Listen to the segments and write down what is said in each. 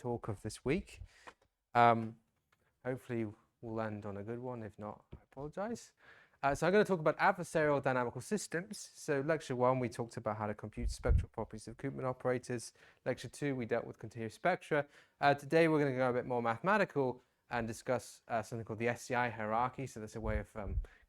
talk of this week. Hopefully we'll end on a good one. If not, I apologize. So I'm going to talk about adversarial dynamical systems. So lecture 1, we talked about how to compute spectral properties of computational operators. Lecture 2, we dealt with continuous spectra. Today we're going to go a bit more mathematical and discuss something called the SCI hierarchy. So that's a way of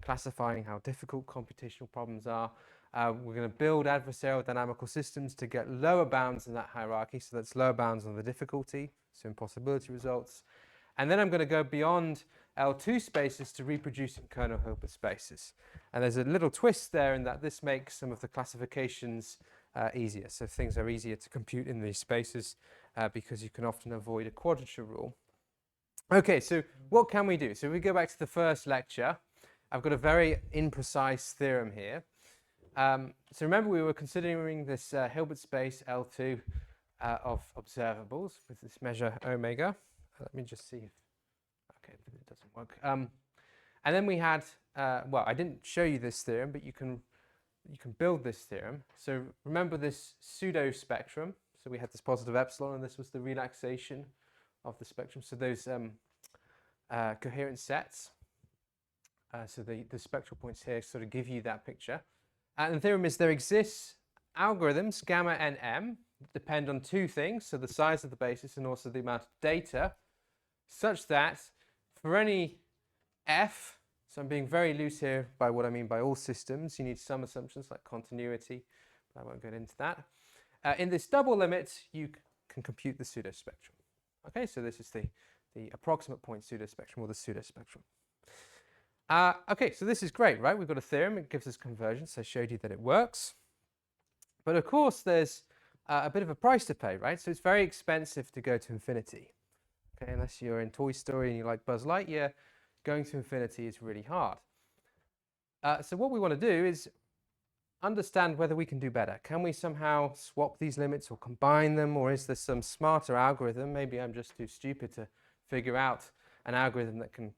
classifying how difficult computational problems are. We're going to build adversarial dynamical systems to get lower bounds in that hierarchy. So that's lower bounds on the difficulty, so impossibility results. And then I'm going to go beyond L2 spaces to reproducing kernel Hilbert spaces. And there's a little twist there in that this makes some of the classifications easier. So things are easier to compute in these spaces because you can often avoid a quadrature rule. Okay, so what can we do? So if we go back to the first lecture, I've got a very imprecise theorem here. So remember we were considering this Hilbert space L2 of observables with this measure omega. Let me just see if, okay, it doesn't work. And then we had, well, I didn't show you this theorem, but you can build this theorem. So remember this pseudo spectrum. So we had this positive epsilon, and this was the relaxation of the spectrum. So those coherent sets. So the spectral points here sort of give you that picture. And the theorem is there exists algorithms, gamma and m, that depend on two things. So the size of the basis and also the amount of data, such that for any f, so I'm being very loose here by what I mean by all systems, you need some assumptions like continuity, but I won't get into that. In this double limit, you can compute the pseudospectrum. Okay, so this is the approximate point pseudospectrum or the pseudospectrum. Okay, so this is great, right? We've got a theorem, it gives us convergence. I showed you that it works. But of course, there's a bit of a price to pay, right? So it's very expensive to go to infinity. Okay, unless you're in Toy Story and you like Buzz Lightyear, going to infinity is really hard. So what we want to do is understand whether we can do better. Can we somehow swap these limits or combine them, or is there some smarter algorithm? Maybe I'm just too stupid to figure out an algorithm that can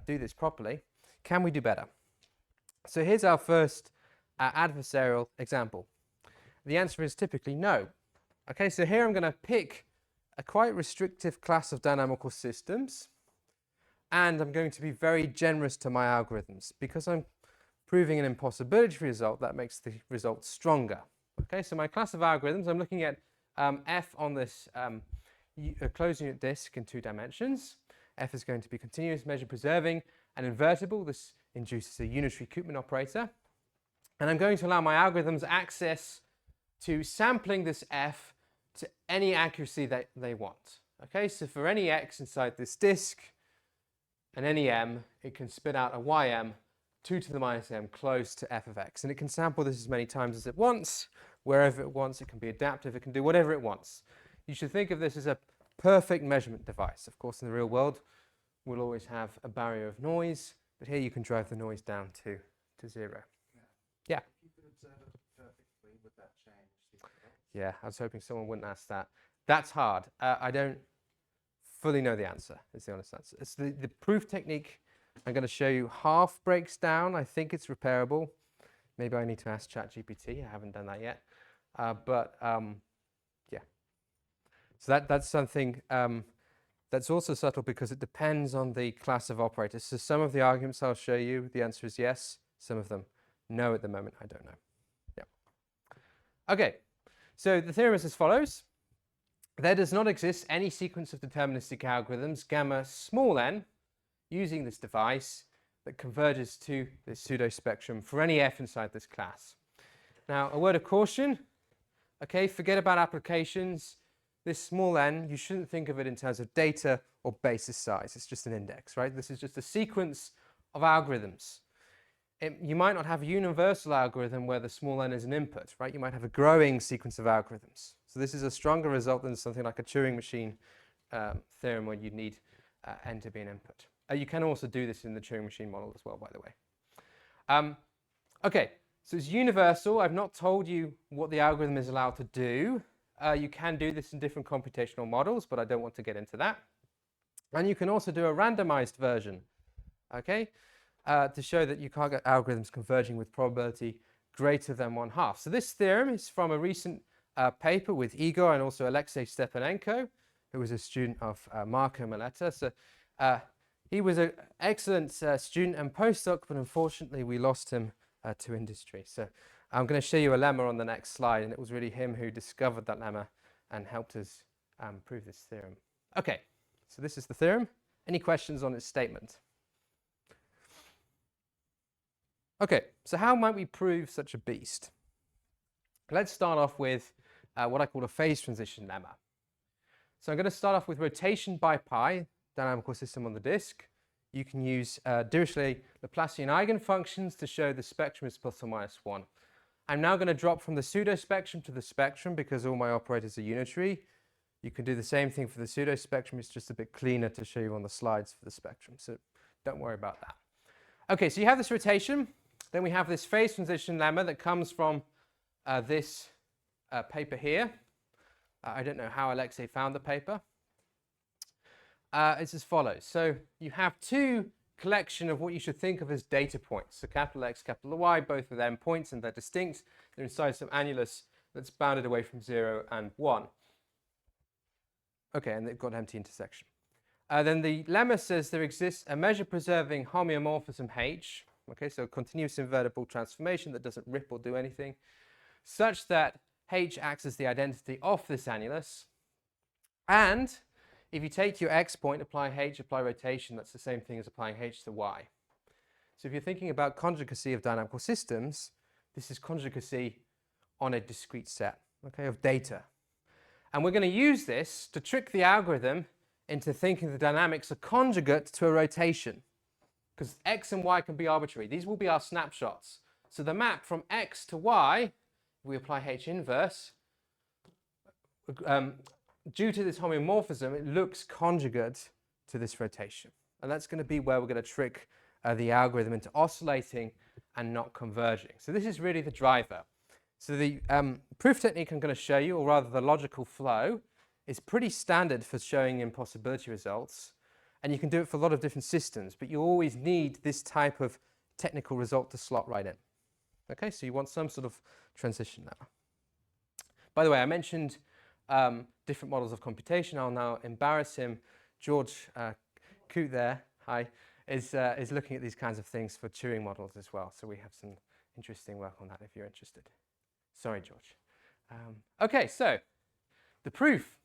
do this properly. Can we do better? So here's our first adversarial example. The answer is typically no. Okay, so here I'm going to pick a quite restrictive class of dynamical systems, and I'm going to be very generous to my algorithms. Because I'm proving an impossibility result, that makes the result stronger. Okay, so my class of algorithms, I'm looking at f on this closed unit disk in 2 dimensions. F is going to be continuous, measure preserving, and invertible. This induces a unitary Koopman operator. And I'm going to allow my algorithms access to sampling this f to any accuracy that they want. Okay, so for any x inside this disk and any m, it can spit out a ym 2 to the minus m close to f of x. And it can sample this as many times as it wants, wherever it wants. It can be adaptive. It can do whatever it wants. You should think of this as a perfect measurement device. Of course, in the real world, we'll always have a barrier of noise, but here you can drive the noise down to 0. Yeah. If you could observe it perfectly, would that change the results? Yeah, I was hoping someone wouldn't ask that. That's hard. I don't fully know the answer, is the honest answer. It's the proof technique I'm going to show you half breaks down. I think it's repairable. Maybe I need to ask ChatGPT. I haven't done that yet. Yeah. So that's something that's also subtle because it depends on the class of operators. So some of the arguments I'll show you, the answer is yes. Some of them, no at the moment. I don't know. Yeah. Okay. So the theorem is as follows. There does not exist any sequence of deterministic algorithms, gamma small n, using this device that converges to this pseudo-spectrum for any f inside this class. Now, a word of caution. Okay, forget about applications. This small n, you shouldn't think of it in terms of data or basis size. It's just an index, right? This is just a sequence of algorithms. You might not have a universal algorithm where the small n is an input, right? You might have a growing sequence of algorithms. So this is a stronger result than something like a Turing machine theorem where you need n to be an input. You can also do this in the Turing machine model as well, by the way. Okay, so it's universal. I've not told you what the algorithm is allowed to do. You can do this in different computational models, but I don't want to get into that. And you can also do a randomized version, okay, to show that you can't get algorithms converging with probability greater than 1/2. So this theorem is from a recent paper with Igor and also Alexei Stepanenko. who was a student of Marco Meletta. So he was an excellent student and postdoc, but unfortunately we lost him to industry. So I'm going to show you a lemma on the next slide, and it was really him who discovered that lemma and helped us prove this theorem. Okay, so this is the theorem. Any questions on its statement? Okay, so how might we prove such a beast? Let's start off with what I call a phase transition lemma. So I'm going to start off with rotation by pi, dynamical system on the disk. You can use Dirichlet Laplacian eigenfunctions to show the spectrum is plus or minus 1. I'm now going to drop from the pseudo-spectrum to the spectrum because all my operators are unitary. You can do the same thing for the pseudo-spectrum. It's just a bit cleaner to show you on the slides for the spectrum, so don't worry about that. Okay, so you have this rotation. Then we have this phase transition lemma that comes from this paper here. I don't know how Alexei found the paper. It's as follows. So you have two collection of what you should think of as data points. So capital X, capital Y, both of them points, and they're distinct. They're inside some annulus that's bounded away from 0 and 1. Okay, and they've got empty intersection. Then the lemma says there exists a measure-preserving homeomorphism H, okay, so a continuous invertible transformation that doesn't rip or do anything, such that H acts as the identity of this annulus. And if you take your X point, apply H, apply rotation, that's the same thing as applying H to Y. So if you're thinking about conjugacy of dynamical systems, this is conjugacy on a discrete set, okay, of data. And we're going to use this to trick the algorithm into thinking the dynamics are conjugate to a rotation, because X and Y can be arbitrary. These will be our snapshots. So the map from X to Y, we apply H inverse, due to this homeomorphism, it looks conjugate to this rotation. And that's going to be where we're going to trick the algorithm into oscillating and not converging. So this is really the driver. So the proof technique I'm going to show you, or rather the logical flow, is pretty standard for showing impossibility results. And you can do it for a lot of different systems, but you always need this type of technical result to slot right in. Okay, so you want some sort of transition now. By the way, I mentioned different models of computation. I'll now embarrass him. George Coote there, hi, is looking at these kinds of things for Turing models as well. So we have some interesting work on that if you're interested. Sorry, George. Okay, so the proof.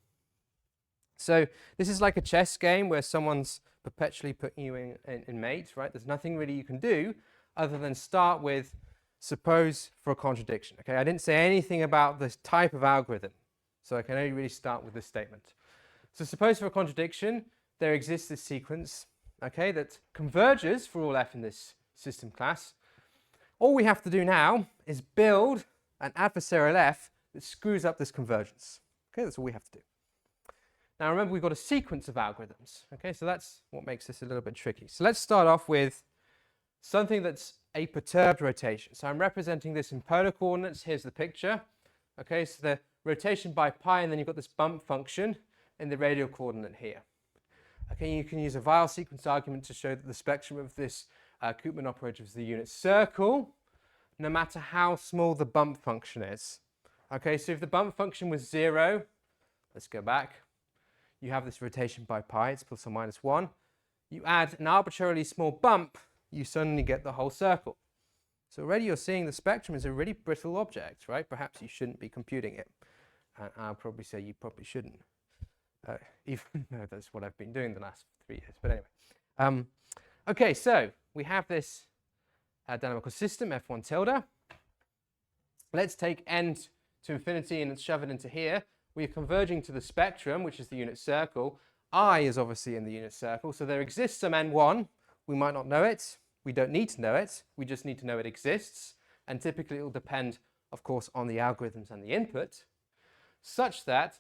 So this is like a chess game where someone's perpetually putting you in mate, right? There's nothing really you can do other than start with suppose for a contradiction. Okay, I didn't say anything about this type of algorithm, so I can only really start with this statement. So suppose for a contradiction there exists this sequence, okay, that converges for all f in this system class. All we have to do now is build an adversarial f that screws up this convergence. Okay, that's all we have to do. Now remember, we've got a sequence of algorithms. Okay, so that's what makes this a little bit tricky. So let's start off with something that's a perturbed rotation. So I'm representing this in polar coordinates. Here's the picture. Okay, so the rotation by pi, and then you've got this bump function in the radial coordinate here. Okay, you can use a Weyl sequence argument to show that the spectrum of this Koopman operator is the unit circle, no matter how small the bump function is. Okay, so if the bump function was 0, let's go back. You have this rotation by pi, it's plus or minus 1. You add an arbitrarily small bump, you suddenly get the whole circle. So already you're seeing the spectrum is a really brittle object, right? Perhaps you shouldn't be computing it. And I'll probably say you probably shouldn't, even though that's what I've been doing the last 3 years. But anyway. Okay, so we have this dynamical system, F1 tilde. Let's take n to infinity and let's shove it into here. We are converging to the spectrum, which is the unit circle. I is obviously in the unit circle, so there exists some n1. We might not know it. We don't need to know it. We just need to know it exists. And typically it will depend, of course, on the algorithms and the input, such that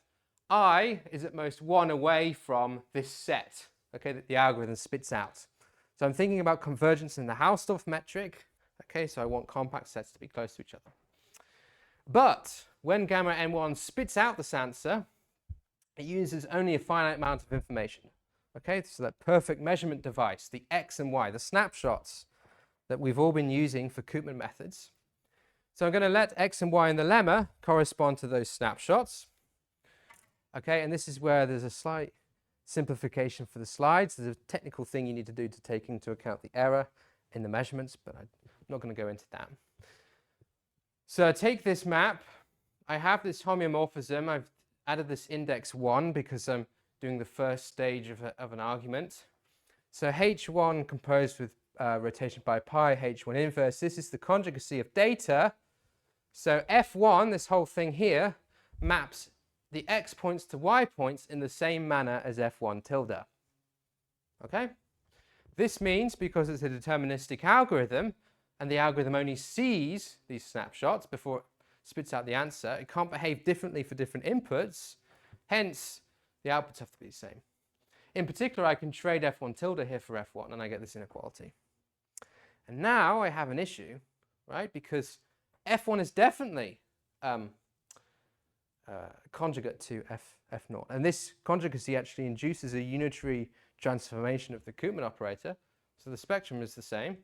I is at most 1 away from this set, okay, that the algorithm spits out. So I'm thinking about convergence in the Hausdorff metric. Okay, so I want compact sets to be close to each other. But when gamma n1 spits out this answer, it uses only a finite amount of information. Okay, so that perfect measurement device, the x and y, the snapshots that we've all been using for Koopman methods. So I'm going to let x and y in the lemma correspond to those snapshots. Okay, and this is where there's a slight simplification for the slides. There's a technical thing you need to do to take into account the error in the measurements, but I'm not going to go into that. So I take this map. I have this homeomorphism. I've added this index 1 because I'm doing the first stage of an argument. So H1 composed with rotation by pi, H1 inverse. This is the conjugacy of data. So F1, this whole thing here, maps the x points to y points in the same manner as F1 tilde. Okay? This means, because it's a deterministic algorithm, and the algorithm only sees these snapshots before it spits out the answer, it can't behave differently for different inputs. Hence, the outputs have to be the same. In particular, I can trade F1 tilde here for F1, and I get this inequality. And now I have an issue, right? Because F1 is definitely conjugate to F0. And this conjugacy actually induces a unitary transformation of the Koopman operator. So the spectrum is the same.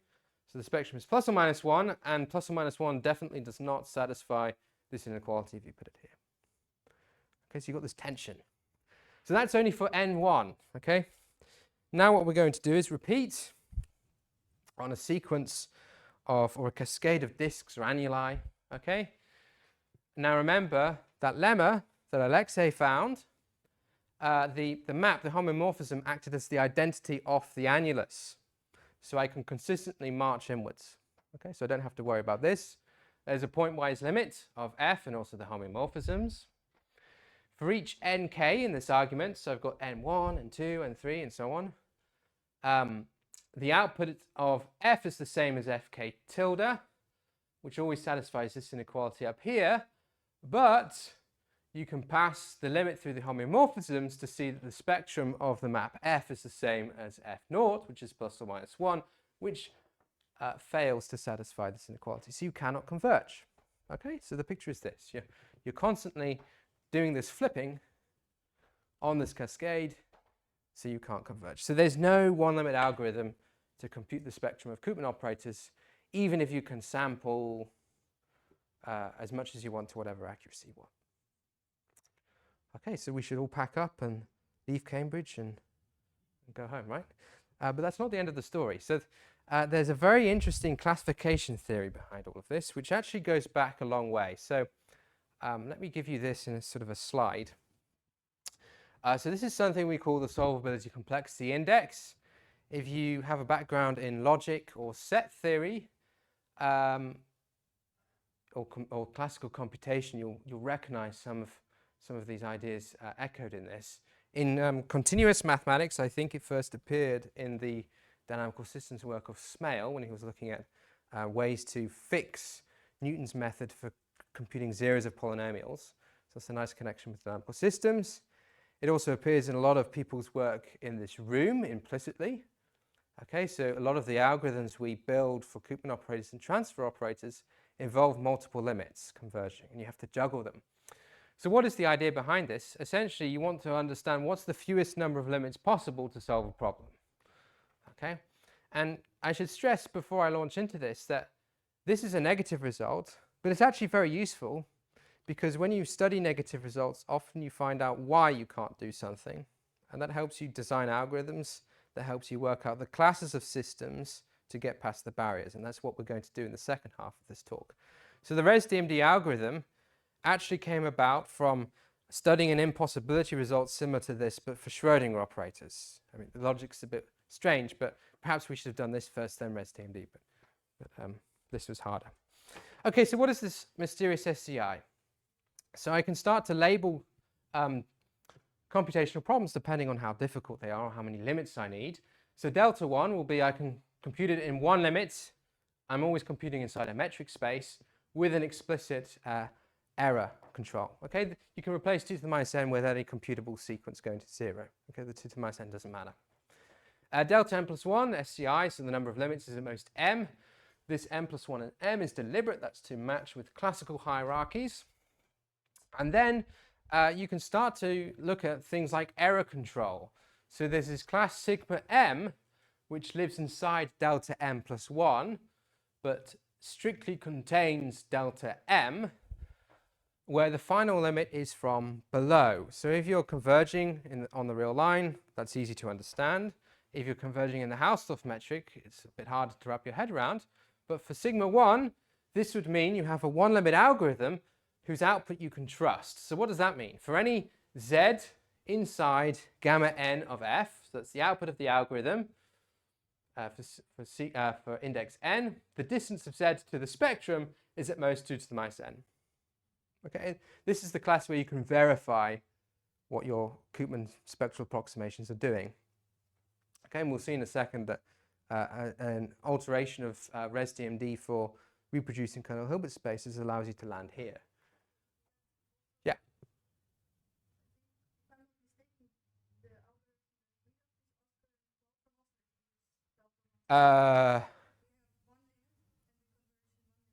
So the spectrum is plus or minus 1, and plus or minus 1 definitely does not satisfy this inequality if you put it here. Okay, so you've got this tension. So that's only for N1, okay? Now what we're going to do is repeat on a sequence of, or a cascade of disks or annuli, okay? Now remember that lemma that Alexei found, the map, the homomorphism, acted as the identity of the annulus. So I can consistently march inwards. Okay, so I don't have to worry about this. There's a pointwise limit of f and also the homomorphisms. For each nk in this argument, so I've got n1, and 2, and 3, and so on, the output of f is the same as fk tilde, which always satisfies this inequality up here, but you can pass the limit through the homomorphisms to see that the spectrum of the map f is the same as f0, which is plus or minus 1, which fails to satisfy this inequality. So you cannot converge. Okay, so the picture is this. You're constantly doing this flipping on this cascade, so you can't converge. So there's no one-limit algorithm to compute the spectrum of Koopman operators, even if you can sample as much as you want to whatever accuracy you want. Okay, so we should all pack up and leave Cambridge and go home, right? But that's not the end of the story. So there's a very interesting classification theory behind all of this, which actually goes back a long way. So let me give you this in a sort of a slide. So this is something we call the solvability complexity index. If you have a background in logic or set theory, or classical computation, you'll recognize some of these ideas echoed in this. In continuous mathematics, I think it first appeared in the dynamical systems work of Smale when he was looking at ways to fix Newton's method for computing zeros of polynomials. So that's a nice connection with dynamical systems. It also appears in a lot of people's work in this room implicitly. Okay, so a lot of the algorithms we build for Koopman operators and transfer operators involve multiple limits converging, and you have to juggle them. So what is the idea behind this? Essentially, you want to understand what's the fewest number of limits possible to solve a problem. Okay, and I should stress before I launch into this that this is a negative result, but it's actually very useful, because when you study negative results, often you find out why you can't do something, and that helps you design algorithms, that helps you work out the classes of systems to get past the barriers, and that's what we're going to do in the second half of this talk. So the ResDMD algorithm actually came about from studying an impossibility result similar to this, but for Schrödinger operators. I mean, the logic's a bit strange, but perhaps we should have done this first, then ResDMD, but this was harder. Okay, so what is this mysterious SCI? So I can start to label computational problems depending on how difficult they are or how many limits I need. So delta 1 will be I can compute it in one limit. I'm always computing inside a metric space with an explicit error control. Okay, you can replace 2 to the minus n with any computable sequence going to 0. Okay, the 2 to the minus n doesn't matter. Delta n plus 1, SCI, so the number of limits is at most m. This n plus 1 and m is deliberate. That's to match with classical hierarchies. And then you can start to look at things like error control. So there's this class sigma m, which lives inside delta m plus 1, but strictly contains delta m, where the final limit is from below. So if you're converging on the real line, that's easy to understand. If you're converging in the Hausdorff metric, it's a bit harder to wrap your head around. But for sigma 1, this would mean you have a one-limit algorithm whose output you can trust. So what does that mean? For any z inside gamma n of f, so that's the output of the algorithm for index n, the distance of z to the spectrum is at most 2 to the minus n. Okay, this is the class where you can verify what your Koopman spectral approximations are doing. Okay, and we'll see in a second that an alteration of res-DMD for reproducing kernel Hilbert spaces allows you to land here. Yeah.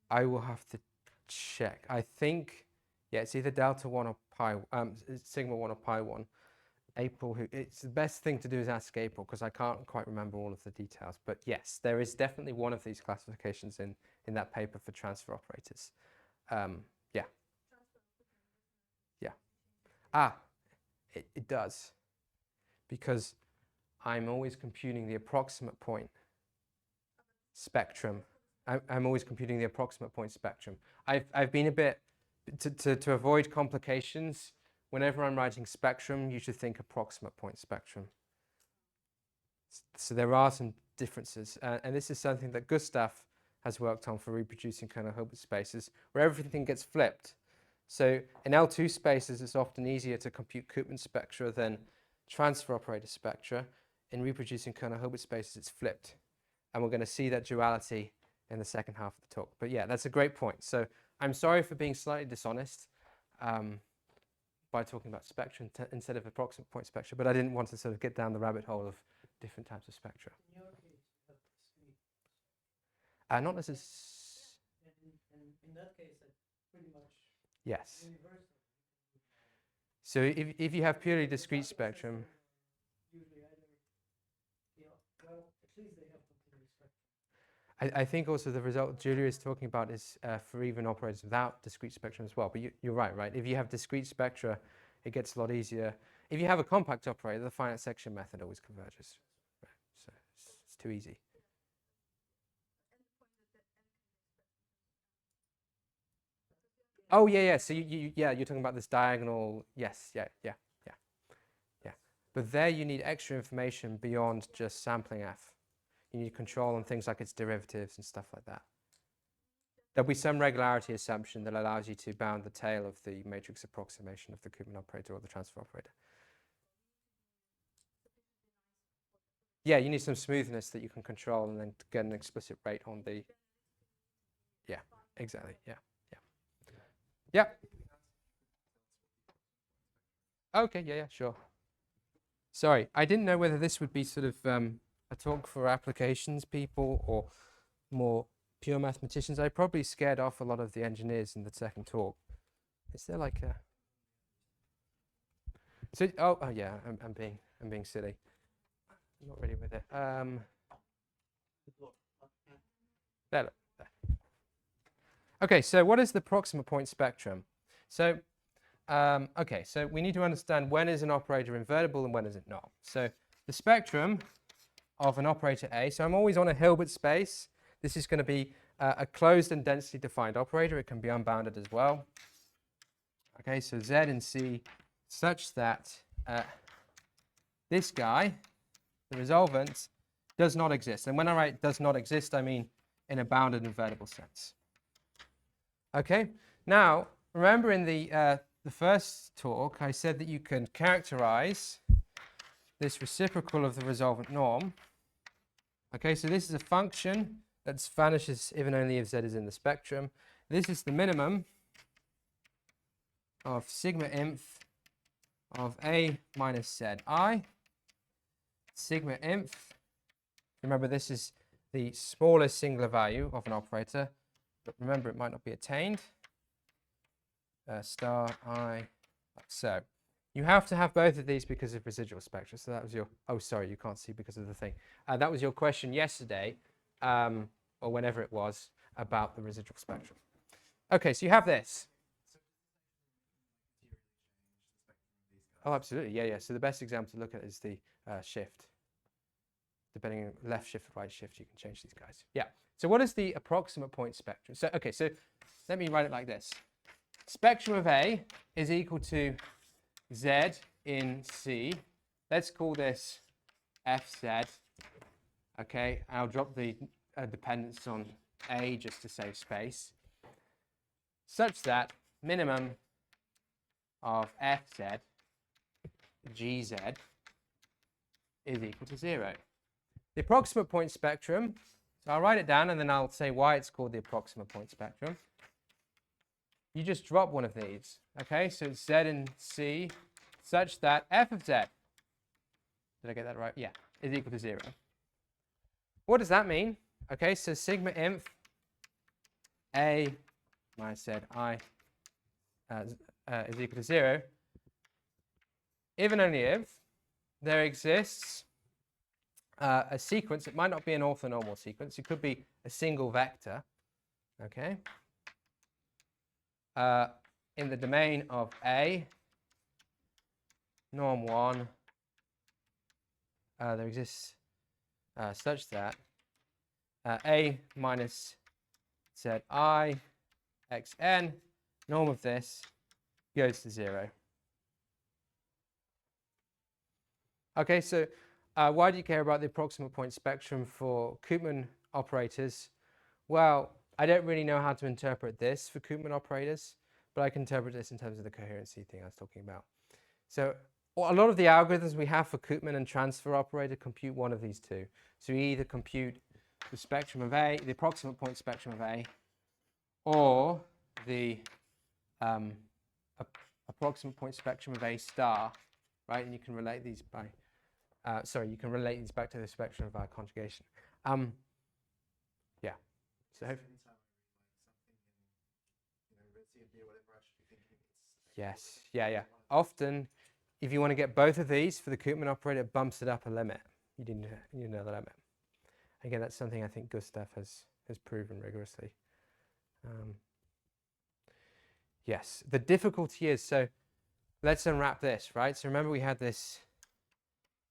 I will have to check. I think, yeah, it's either delta 1 or pi, sigma 1 or pi 1. April, it's the best thing to do is ask April because I can't quite remember all of the details. But yes, there is definitely one of these classifications in that paper for transfer operators. Yeah. Yeah. Ah, it does. Because I'm always computing the approximate point spectrum. I'm always computing the approximate point spectrum. I've been a bit, to avoid complications, whenever I'm writing spectrum, you should think approximate point spectrum. So there are some differences. And this is something that Gustav has worked on for reproducing kernel Hilbert spaces, where everything gets flipped. So in L2 spaces, it's often easier to compute Koopman spectra than transfer operator spectra. In reproducing kernel Hilbert spaces, it's flipped. And we're going to see that duality in the second half of the talk. But yeah, that's a great point. So I'm sorry for being slightly dishonest by talking about spectrum instead of approximate point spectra, but I didn't want to sort of get down the rabbit hole of different types of spectra. In your case, you have discrete. Not necessarily. In that case, that's pretty much Yes. universal. So if you have purely discrete spectrum, Usually either, well, at least they have continuous spectrum. I think also the result Julia is talking about is for even operators without discrete spectrum as well. But you're right? If you have discrete spectra, it gets a lot easier. If you have a compact operator, the finite section method always converges. Right? So it's too easy. Oh yeah. So you're talking about this diagonal. Yes. Yeah. But there you need extra information beyond just sampling f. You need control on things like its derivatives and stuff like that. There'll be some regularity assumption that allows you to bound the tail of the matrix approximation of the Koopman operator or the transfer operator. Yeah, you need some smoothness that you can control and then get an explicit rate on the... Yeah, exactly. Yeah. Okay, yeah, sure. Sorry, I didn't know whether this would be sort of a talk for applications people or more pure mathematicians. I probably scared off a lot of the engineers in the second talk. Is there like a... So, oh yeah, I'm being silly. I'm not ready with it. There. Okay, so what is the proximate point spectrum? So, okay, so we need to understand when is an operator invertible and when is it not. So the spectrum of an operator A, so I'm always on a Hilbert space. This is going to be a closed and densely defined operator. It can be unbounded as well. Okay, so Z and C such that this guy, the resolvent, does not exist. And when I write does not exist, I mean in a bounded invertible sense. Okay, now remember in the first talk, I said that you can characterize this reciprocal of the resolvent norm. Okay, so this is a function that vanishes if and only if Z is in the spectrum. This is the minimum of sigma inf of A minus Zi. Sigma inf, remember this is the smallest singular value of an operator, but remember it might not be attained. Star I, like so. You have to have both of these because of residual spectra. So that was your, oh sorry, you can't see because of the thing. That was your question yesterday, or whenever it was, about the residual spectrum. Okay, so you have this. Oh, absolutely. Yeah, yeah. So the best example to look at is the shift. Depending on left shift, right shift, you can change these guys. Yeah. So what is the approximate point spectrum? So, okay, so let me write it like this. Spectrum of A is equal to Z in C. Let's call this FZ. Okay, I'll drop the dependence on A just to save space, such that minimum of FZ GZ is equal to 0. The approximate point spectrum, so I'll write it down and then I'll say why it's called the approximate point spectrum. You just drop one of these, okay? So it's Z in C such that F of Z, did I get that right? Yeah, is equal to 0. What does that mean? Okay, so sigma inf A minus Z I is equal to 0 if and only if there exists a sequence. It might not be an orthonormal sequence. It could be a single vector, okay, in the domain of A, norm 1, there exists such that A minus Zi xn, norm of this, goes to 0. Okay, so why do you care about the approximate point spectrum for Koopman operators? Well, I don't really know how to interpret this for Koopman operators, but I can interpret this in terms of the coherency thing I was talking about. So a lot of the algorithms we have for Koopman and transfer operator compute one of these two. So you either compute the spectrum of A, the approximate point spectrum of A, or the approximate point spectrum of A star, right? And you can relate these by, you can relate these back to the spectrum of our conjugation. Yeah. So yes, yeah, yeah. Often, if you want to get both of these for the Koopman operator, it bumps it up a limit. You didn't know the limit. Again, that's something I think Gustav has proven rigorously. Yes, the difficulty is, so let's unwrap this, right? So remember we had this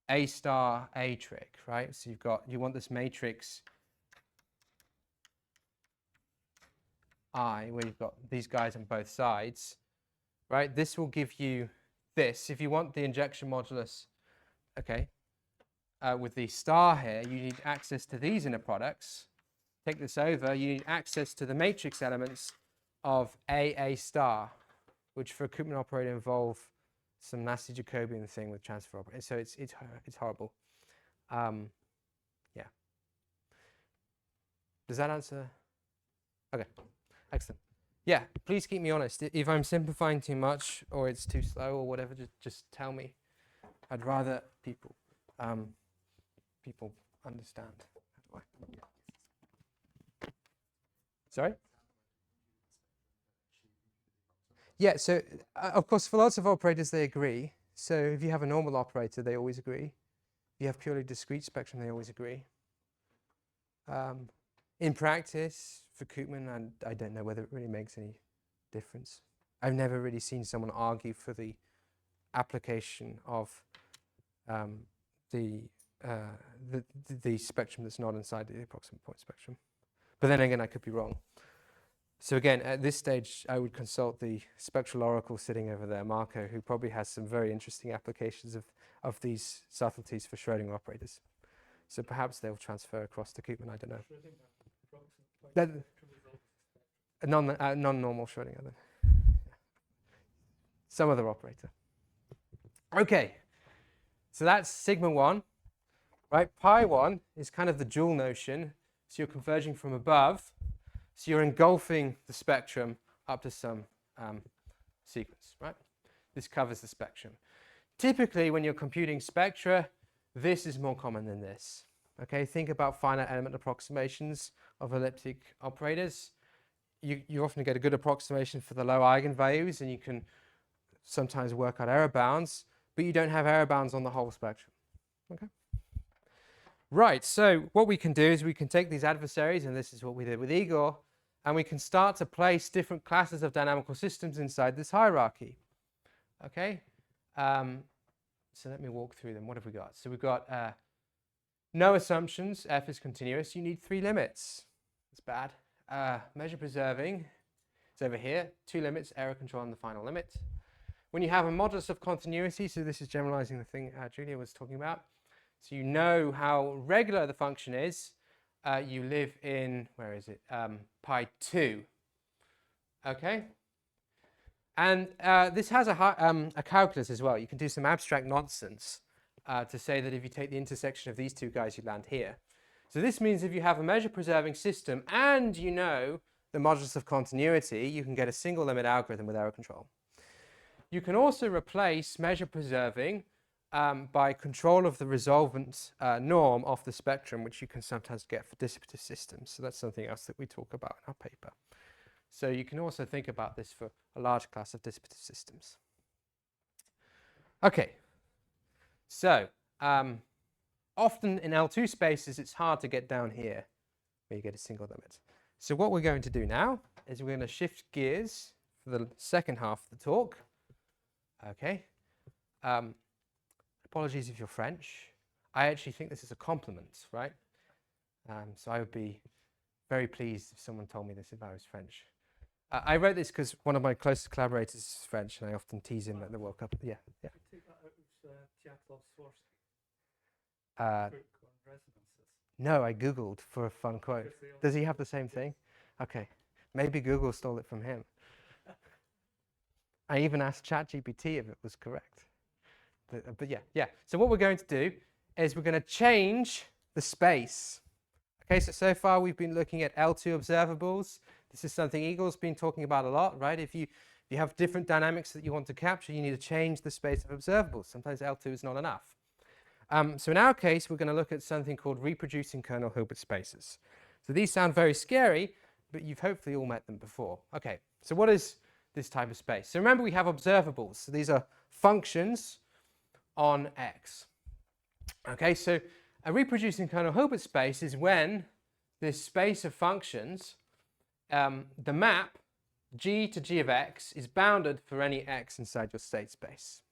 A star A trick, right? So you want this matrix I, where you've got these guys on both sides, right? This will give you this. If you want the injection modulus, okay, with the star here, you need access to these inner products. Take this over, you need access to the matrix elements of A star, which for a Koopman operator involve some nasty Jacobian thing with transfer operator. So it's horrible. Yeah. Does that answer? Okay, excellent. Yeah, please keep me honest. If I'm simplifying too much or it's too slow or whatever, just tell me. I'd rather people understand. How do I? Sorry? Yeah, so of course for lots of operators they agree. So if you have a normal operator, they always agree. If you have purely discrete spectrum, they always agree. In practice, for Koopman, I don't know whether it really makes any difference. I've never really seen someone argue for the application of the spectrum that's not inside the approximate point spectrum. But then again, I could be wrong. So again, at this stage, I would consult the spectral oracle sitting over there, Marco, who probably has some very interesting applications of these subtleties for Schrödinger operators. So perhaps they'll transfer across to Koopman, I don't know. Non-normal Schrödinger then. Some other operator. Okay, so that's sigma 1, right? Pi 1 is kind of the dual notion. So you're converging from above. So you're engulfing the spectrum up to some sequence, right? This covers the spectrum. Typically, when you're computing spectra, this is more common than this. Okay, think about finite element approximations of elliptic operators. You often get a good approximation for the low eigenvalues, and you can sometimes work out error bounds, but you don't have error bounds on the whole spectrum. Okay. Right, so what we can do is we can take these adversaries, and this is what we did with Igor, and we can start to place different classes of dynamical systems inside this hierarchy. Okay, So let me walk through them. What have we got? So we've got no assumptions. F is continuous. You need 3 limits. That's bad. Measure preserving. It's over here. 2 limits, error control and the final limit. When you have a modulus of continuity, so this is generalizing the thing Julia was talking about. So you know how regular the function is. You live in, where is it? Pi 2. Okay? And this has a calculus as well. You can do some abstract nonsense to say that if you take the intersection of these two guys, you land here. So this means if you have a measure preserving system and you know the modulus of continuity, you can get a single limit algorithm with error control. You can also replace measure preserving by control of the resolvent norm of the spectrum, which you can sometimes get for dissipative systems. So that's something else that we talk about in our paper. So you can also think about this for a large class of dissipative systems. Okay, so often in L2 spaces, it's hard to get down here where you get a single limit. So what we're going to do now is we're going to shift gears for the second half of the talk. Okay. Apologies if you're French. I actually think this is a compliment, right? So I would be very pleased if someone told me this if I was French. I wrote this because one of my closest collaborators is French, and I often tease him at the World Cup. Yeah, yeah. Take that out of Tchatlov's source Uh, book on resonances. no, I Googled for a fun quote. Because they all- Does he have the same thing? Okay. Maybe Google stole it from him. I even asked ChatGPT if it was correct. But yeah. So what we're going to do is we're going to change the space. Okay, so far we've been looking at L2 observables. This is something Eagle's been talking about a lot, right? If you have different dynamics that you want to capture, you need to change the space of observables. Sometimes L2 is not enough. So in our case, we're going to look at something called reproducing kernel Hilbert spaces. So these sound very scary, but you've hopefully all met them before. Okay, so what is this type of space? So remember, we have observables. So these are functions on X. Okay, so a reproducing kernel Hilbert space is when this space of functions, the map G to G of X is bounded for any X inside your state space.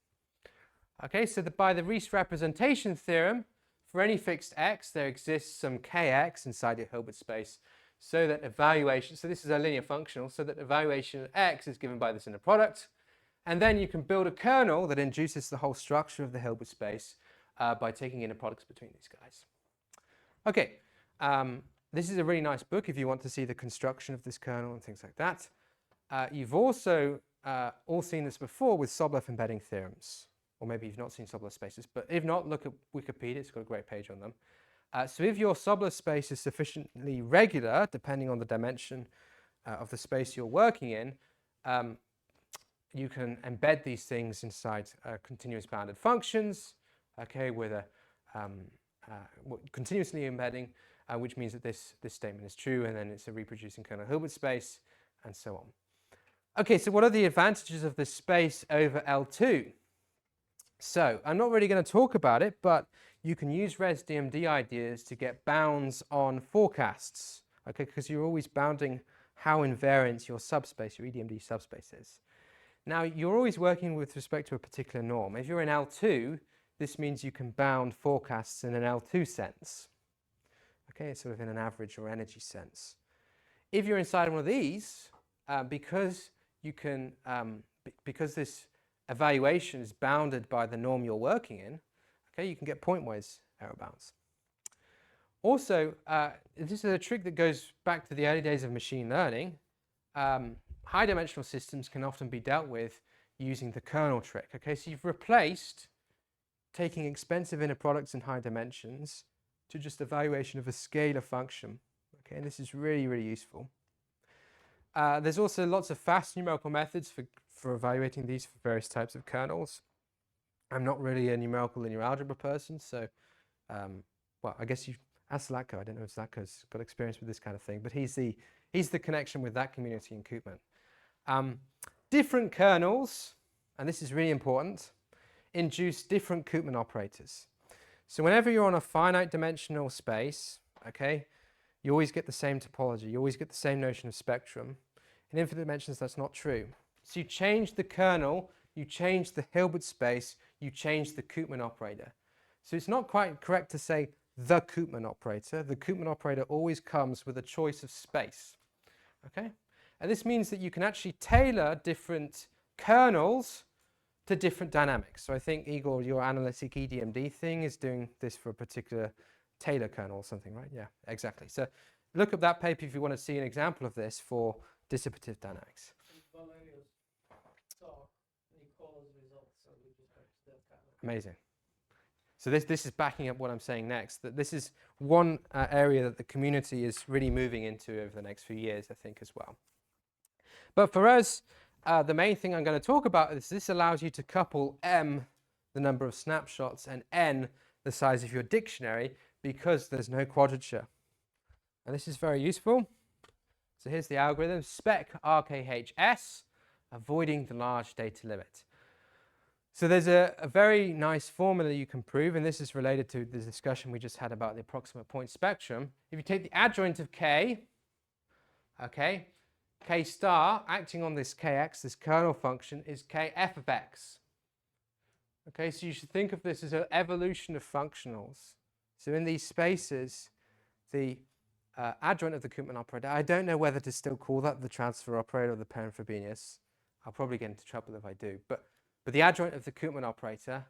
Okay, so by the Riesz representation theorem, for any fixed X, there exists some Kx inside your Hilbert space, so that evaluation, so this is a linear functional, so that evaluation of X is given by this inner product. And then you can build a kernel that induces the whole structure of the Hilbert space by taking inner products between these guys. Okay, this is a really nice book if you want to see the construction of this kernel and things like that. You've also all seen this before with Sobolev embedding theorems. Or maybe you've not seen Sobolev spaces, but if not, look at Wikipedia, it's got a great page on them. So if your Sobolev space is sufficiently regular, depending on the dimension of the space you're working in, you can embed these things inside continuous bounded functions, okay, with a continuously embedding, which means that this statement is true, and then it's a reproducing kernel Hilbert space, and so on. Okay, so what are the advantages of this space over L2? So I'm not really going to talk about it, but you can use ResDMD ideas to get bounds on forecasts, okay, because you're always bounding how invariant your subspace, your EDMD subspace is. Now, you're always working with respect to a particular norm. If you're in L2, this means you can bound forecasts in an L2 sense, okay, sort of in an average or energy sense. If you're inside one of these, because this evaluation is bounded by the norm you're working in, okay, you can get pointwise error bounds. Also, this is a trick that goes back to the early days of machine learning. High dimensional systems can often be dealt with using the kernel trick. Okay, so you've replaced taking expensive inner products in high dimensions to just evaluation of a scalar function. Okay, and this is really, really useful. There's also lots of fast numerical methods for evaluating these for various types of kernels. I'm not really a numerical linear algebra person, so, well, I guess you ask Zlatko. I don't know if Zlatko's got experience with this kind of thing, but he's the connection with that community in Koopman. Different kernels, and this is really important, induce different Koopman operators. So whenever you're on a finite dimensional space, okay, you always get the same topology. You always get the same notion of spectrum. In infinite dimensions, that's not true. So you change the kernel you change the Hilbert space, you change the Koopman operator. So it's not quite correct to say the Koopman operator. The Koopman operator always comes with a choice of space. Okay? And this means that you can actually tailor different kernels to different dynamics. So I think, Igor, your analytic EDMD thing is doing this for a particular Taylor kernel or something, right? Yeah, exactly. So look up that paper if you want to see an example of this for dissipative dynamics. Valerius talk, and he calls results, so we just got to that kind of. Amazing. So this is backing up what I'm saying next, that this is one area that the community is really moving into over the next few years, I think, as well. But for us, the main thing I'm going to talk about is this allows you to couple M, the number of snapshots, and N, the size of your dictionary, because there's no quadrature. And this is very useful. So here's the algorithm, spec RKHS, avoiding the large data limit. So there's a very nice formula you can prove, and this is related to the discussion we just had about the approximate point spectrum. If you take the adjoint of K, okay, K star acting on this Kx, this kernel function, is Kf of x. Okay, so you should think of this as an evolution of functionals. So in these spaces, the adjoint of the Koopman operator, I don't know whether to still call that the transfer operator or the parent Frobenius. I'll probably get into trouble if I do. But the adjoint of the Koopman operator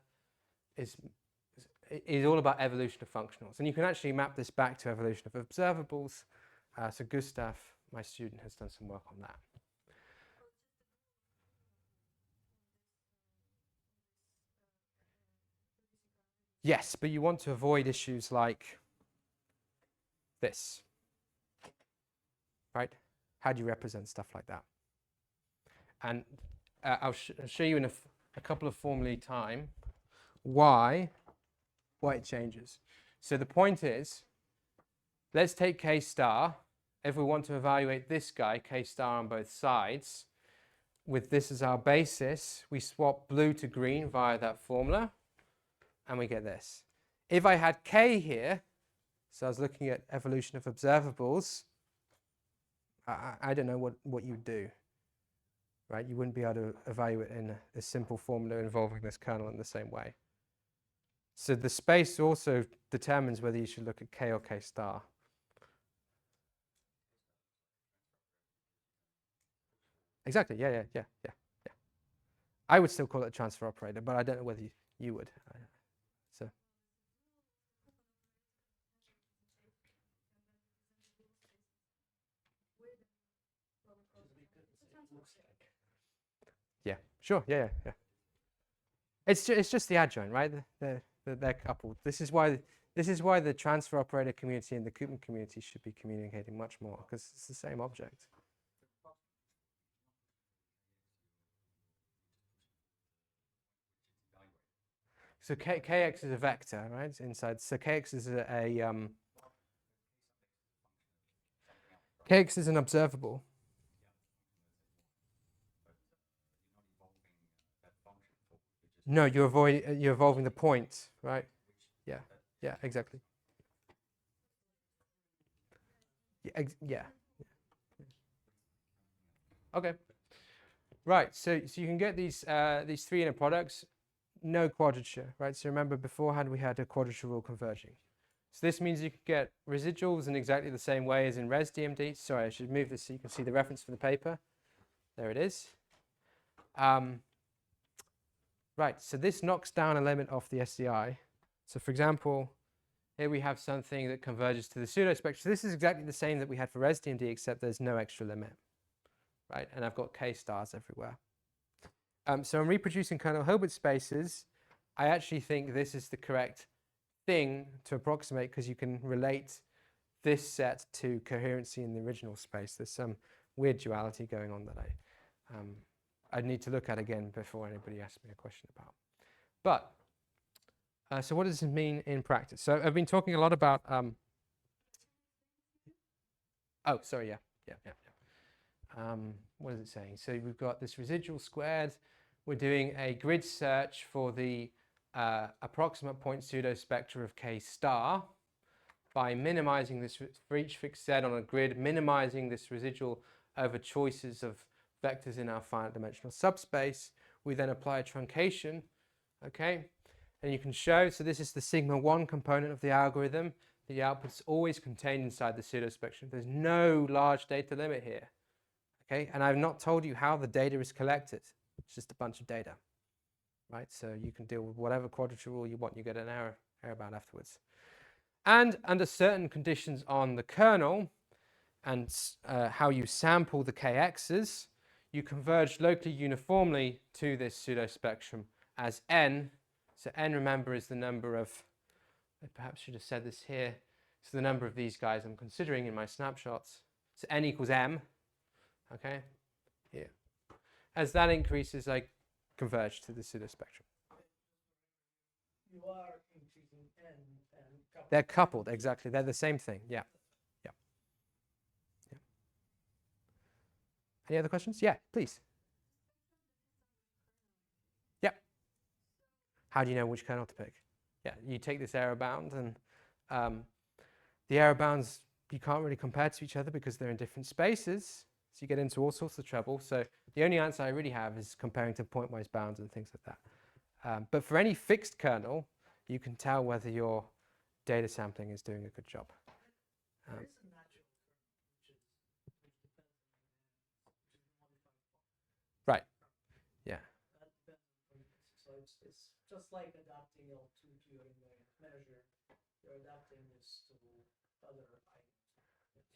is all about evolution of functionals. And you can actually map this back to evolution of observables. So Gustav, my student, has done some work on that. Yes, but you want to avoid issues like this, right? How do you represent stuff like that? And I'll show you in a couple of formulae time why it changes. So the point is, let's take K star. If we want to evaluate this guy, K star on both sides, with this as our basis, we swap blue to green via that formula, and we get this. If I had K here, so I was looking at evolution of observables, I don't know what you'd do, right? You wouldn't be able to evaluate in a simple formula involving this kernel in the same way. So the space also determines whether you should look at K or K star. Exactly, yeah. I would still call it a transfer operator, but I don't know whether you would. So. Yeah, sure, yeah. It's just the adjoint, right? They're coupled. This is why the transfer operator community and the Koopman community should be communicating much more, because it's the same object. So Kx is a vector, right? It's inside. So Kx is Kx is an observable. No, you're evolving the point, right? Yeah, exactly. Yeah. Okay. Right. So you can get these three inner products, no quadrature, right? So remember beforehand we had a quadrature rule converging. So this means you could get residuals in exactly the same way as in res DMD. Sorry, I should move this so you can see the reference for the paper. There it is. Right, so this knocks down a limit off the SDI. So for example, here we have something that converges to the pseudo-spectrum. So this is exactly the same that we had for res DMD, except there's no extra limit, right? And I've got K stars everywhere. So I'm reproducing kernel Hilbert spaces. I actually think this is the correct thing to approximate because you can relate this set to coherency in the original space. There's some weird duality going on that I'd need to look at again before anybody asks me a question about. But, so what does this mean in practice? So I've been talking a lot about, oh, sorry, yeah. What is it saying? So we've got this residual squared. We're doing a grid search for the approximate point pseudo spectra of K star by minimizing this for each fixed set on a grid, minimizing this residual over choices of vectors in our finite dimensional subspace. We then apply a truncation, okay? And you can show, so this is the sigma 1 component of the algorithm. The output's always contained inside the pseudospectrum. There's no large data limit here, okay? And I've not told you how the data is collected. It's just a bunch of data, right? So you can deal with whatever quadrature rule you want. You get an error bound afterwards. And under certain conditions on the kernel and how you sample the kx's, you converge locally uniformly to this pseudospectrum as n. So n, remember, is the number of, I perhaps should have said this here, so the number of these guys I'm considering in my snapshots. So n equals m, okay, here. As that increases, I converge to the pseudospectrum. You are increasing n and coupled. They're coupled, exactly. They're the same thing, yeah. Yeah. Yeah. Any other questions? Yeah, please. Yep. How do you know which kernel to pick? Yeah, you take this error bound, and the error bounds you can't really compare to each other because they're in different spaces. So you get into all sorts of trouble. So the only answer I really have is comparing to pointwise bounds and things like that. But for any fixed kernel, you can tell whether your data sampling is doing a good job. There is a natural kernel which depends on modified. Right. Yeah. That depends on frequency. So it's just like adapting L2 to your invariant measure. You're adapting this to other items.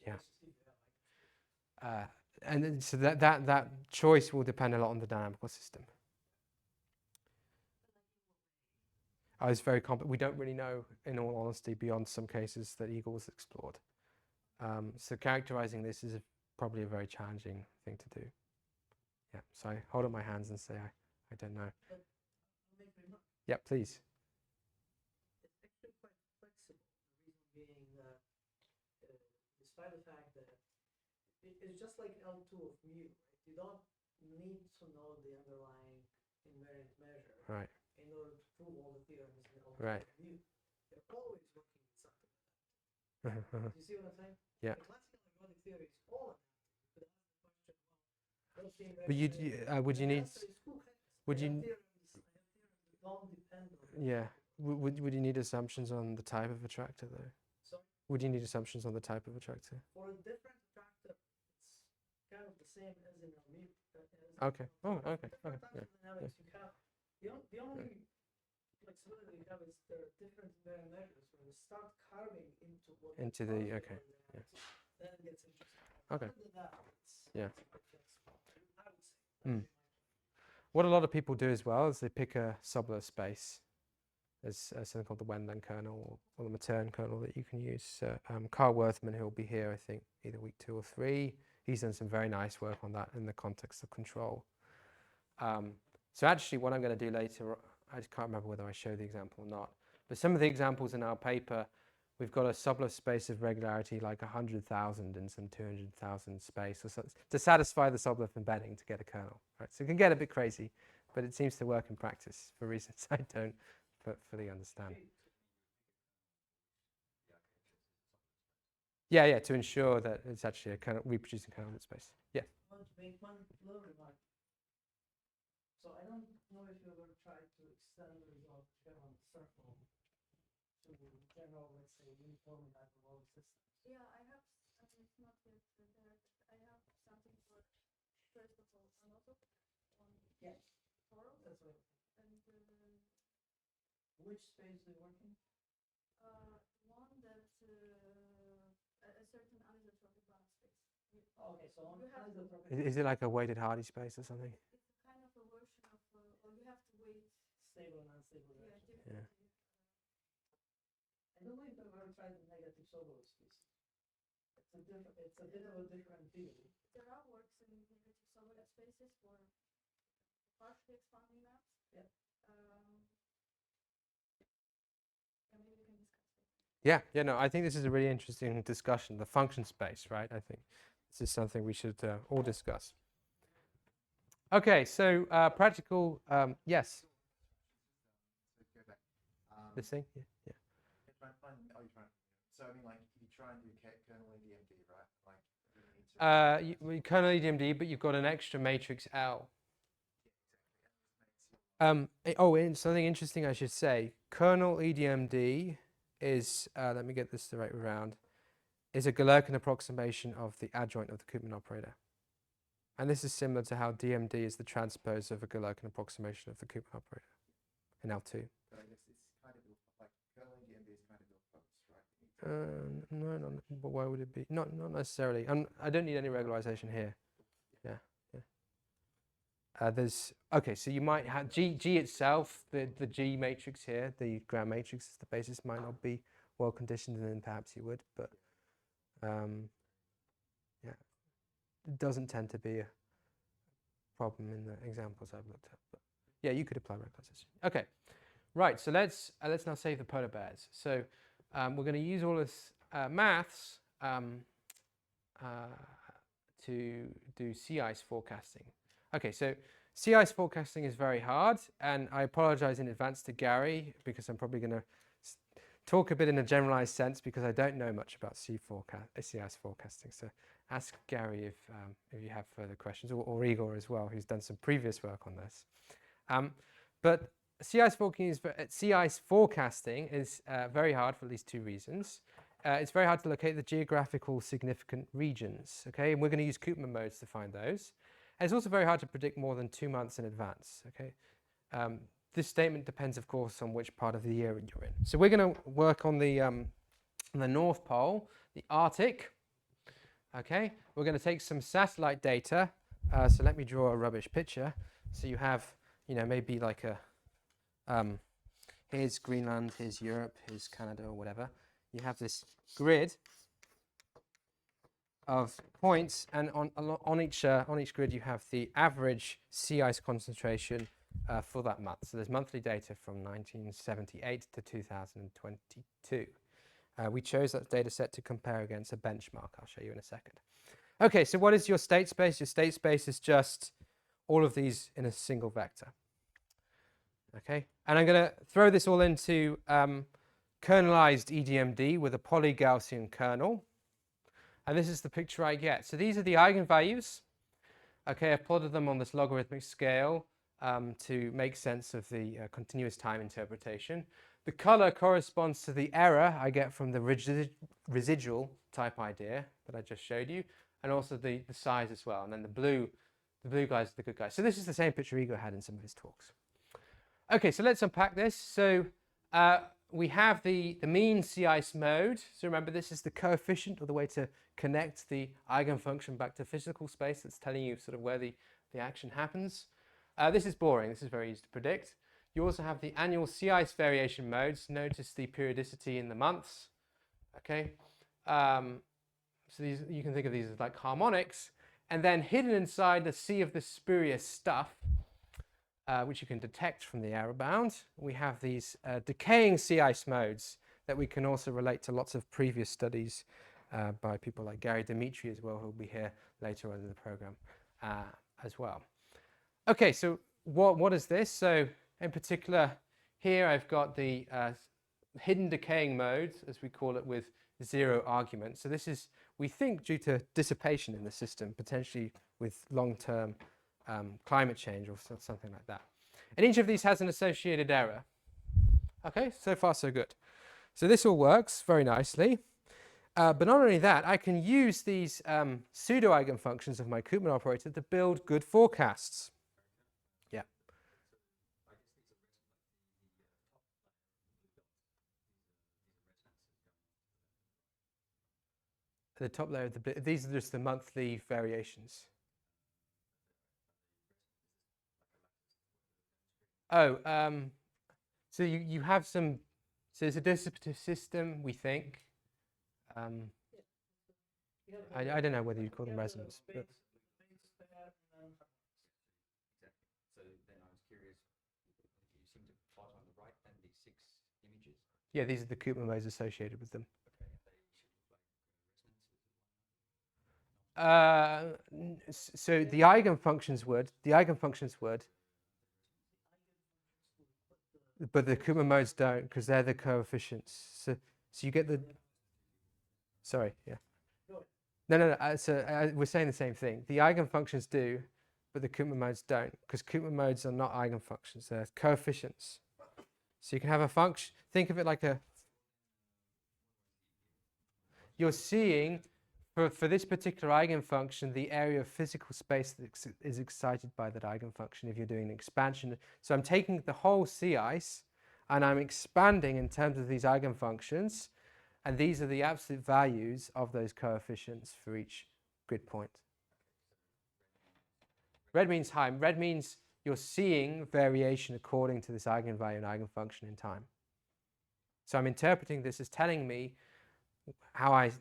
Yeah. Basically, you have items. And then, so that choice will depend a lot on the dynamical system. It's very complex. We don't really know, in all honesty, beyond some cases that Eagle has explored. So characterizing this is probably a very challenging thing to do. Yeah. So I hold up my hands and say I don't know. But I'll make a remark. Yeah, please. It's actually quite flexible. The reason being that, despite the fact that it's just like L2 of mu, right? You don't need to know the underlying invariant measure Right. in order to prove all the theorems in L2 Right. of mu. They're always working with something like that. Do you see what I'm saying? Yeah. The classical ergodic theory is all adaptive. You could ask the question, well, what's the But invariant would you measure? need? The answer is who cares? Would I have you? theorems that don't depend on Yeah. Would you need assumptions on the type of attractor though? So Would you need assumptions on the type of attractor? for a different attractor, it's kind of the same as in a mu. Okay. Oh, okay. Different Okay. types of dynamics you have. The only flexibility you have is there are different invariant measures. When you start carving into what Into are the- the okay, dynamics, then it gets interesting. Okay. Other than that, it's Yeah. quite flexible. I would say. Mm. What a lot of people do as well is they pick a subler space. There's something called the Wendland kernel or the Matern kernel that you can use. Carl Worthman, who will be here, I think, either week 2 or 3, he's done some very nice work on that in the context of control. So actually what I'm going to do later, I just can't remember whether I show the example or not, but some of the examples in our paper, we've got a subler space of regularity like 100,000 and some 200,000 space or so, to satisfy the subler embedding to get a kernel. Right? So it can get a bit crazy, but it seems to work in practice for reasons I don't fully understand. Yeah, to ensure that it's actually a kernel, reproducing kernel space. Yeah. I want to make one little remark. So I don't know if you ever tried to extend the result from circle to general, let's say, uniform hyperbolic systems. Yeah, I have, I mean, it's not yet there, but I have something for, first of all, another on Yeah, Toro, that's what. and Which space do you work in? one that a certain anisotropic balance space. Okay, so on You have to- isotropic. Is it like a weighted Hardy space or something? It's a kind of a version of, or you have to wait. Stable and unstable Yeah, reaction. Yeah. I don't know if I've ever tried the negative Sobolev space. It's a bit of a different theory. There are works in negative Sobolev spaces for partially expanding maps. Yeah. And maybe we can discuss it. Yeah, no, I think this is a really interesting discussion, the function space, right? I think this is something we should all discuss. Okay, so practical, yes, So go back. this thing? Yeah. So I mean, like, if you try and do kernel EDMD, right? Like, you need to. You kernel EDMD, but you've got an extra matrix L. And something interesting I should say. Kernel EDMD is, let me get this the right way around, is a Galerkin approximation of the adjoint of the Koopman operator. And this is similar to how DMD is the transpose of a Galerkin approximation of the Koopman operator in L2. But I guess it's kind of like kernel DMB is kind of your focus, right? No, but why would it be? Not necessarily. I don't need any regularization here. Yeah. Okay, so you might have G itself, the G matrix here, the ground matrix as the basis might not be well conditioned, and then perhaps you would, but yeah, it doesn't tend to be a problem in the examples I've looked at. But yeah, you could apply regularization. Okay, right. So let's now save the polar bears. So we're going to use all this maths to do sea ice forecasting. Okay, so sea ice forecasting is very hard, and I apologize in advance to Gary because I'm probably going to talk a bit in a generalized sense because I don't know much about sea ice forecasting. So ask Gary if you have further questions, or Igor as well, who's done some previous work on this. But sea ice forecasting is very hard for at least two reasons. It's very hard to locate the geographical significant regions, okay? And we're going to use Koopman modes to find those. And it's also very hard to predict more than 2 months in advance, okay? This statement depends, of course, on which part of the year you're in. So we're going to work on the North Pole, the Arctic, okay? We're going to take some satellite data. So let me draw a rubbish picture. So you have, maybe like here's Greenland, here's Europe, here's Canada, or whatever. You have this grid of points, and on each grid you have the average sea ice concentration for that month. So there's monthly data from 1978 to 2022. We chose that data set to compare against a benchmark. I'll show you in a second. Okay, so what is your state space? Your state space is just all of these in a single vector. Okay, and I'm going to throw this all into kernelized EDMD with a poly-Gaussian kernel. And this is the picture I get. So these are the eigenvalues. Okay, I've plotted them on this logarithmic scale to make sense of the continuous time interpretation. The color corresponds to the error I get from the residual type idea that I just showed you, and also the size as well. And then the blue guys are the good guys. So this is the same picture Igor had in some of his talks. Okay, so let's unpack this. So we have the mean sea ice mode. So remember, this is the coefficient, or the way to connect the eigenfunction back to physical space that's telling you sort of where the action happens. This is boring. This is very easy to predict. You also have the annual sea ice variation modes. Notice the periodicity in the months. Okay, so these, you can think of these as like harmonics. And then hidden inside the sea of the spurious stuff, which you can detect from the error bound, we have these decaying sea ice modes that we can also relate to lots of previous studies by people like Gary Dimitri as well, who will be here later on in the program as well. Okay, so what is this? So in particular, here I've got the hidden decaying modes, as we call it, with 0 arguments. So this is, we think, due to dissipation in the system, potentially with long-term climate change or something like that. And each of these has an associated error. Okay, so far so good. So this all works very nicely. But not only that, I can use these pseudo-eigenfunctions of my Koopman operator to build good forecasts. Yeah. The top layer of the, these are just the monthly variations. Oh, so you have some, so it's a dissipative system, we think. I don't know whether you call them resonance. But So then I was curious, you seem to plot on the right then these 6 images. yeah, these are the Koopman modes associated with them. Okay, and they should look like resonances. So the eigenfunctions would, but the Koopman modes don't, because they're the coefficients. So you get the, sorry, yeah. No, we're saying the same thing. The eigenfunctions do, but the Koopman modes don't, because Koopman modes are not eigenfunctions, they're coefficients. So you can have a function, think of it like you're seeing, for this particular eigenfunction, the area of physical space that is excited by that eigenfunction if you're doing an expansion. So I'm taking the whole sea ice and I'm expanding in terms of these eigenfunctions, and these are the absolute values of those coefficients for each grid point. Red means time. Red means you're seeing variation according to this eigenvalue and eigenfunction in time. So I'm interpreting this as telling me how I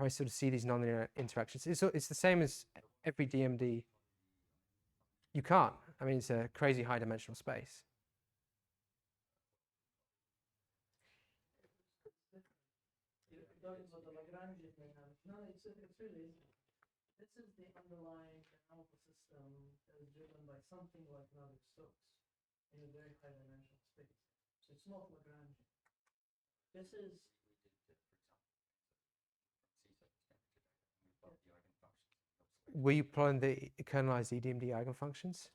sort of see these nonlinear interactions. It's the same as every DMD. You can't. I mean, it's a crazy high dimensional space. You're talking about the Lagrangian dynamic. No, it's really, this is the underlying dynamical system that is driven by something like Navier-Stokes in a very high dimensional space. So it's not Lagrangian. This is Were you plotting the kernelized EDMD eigenfunctions?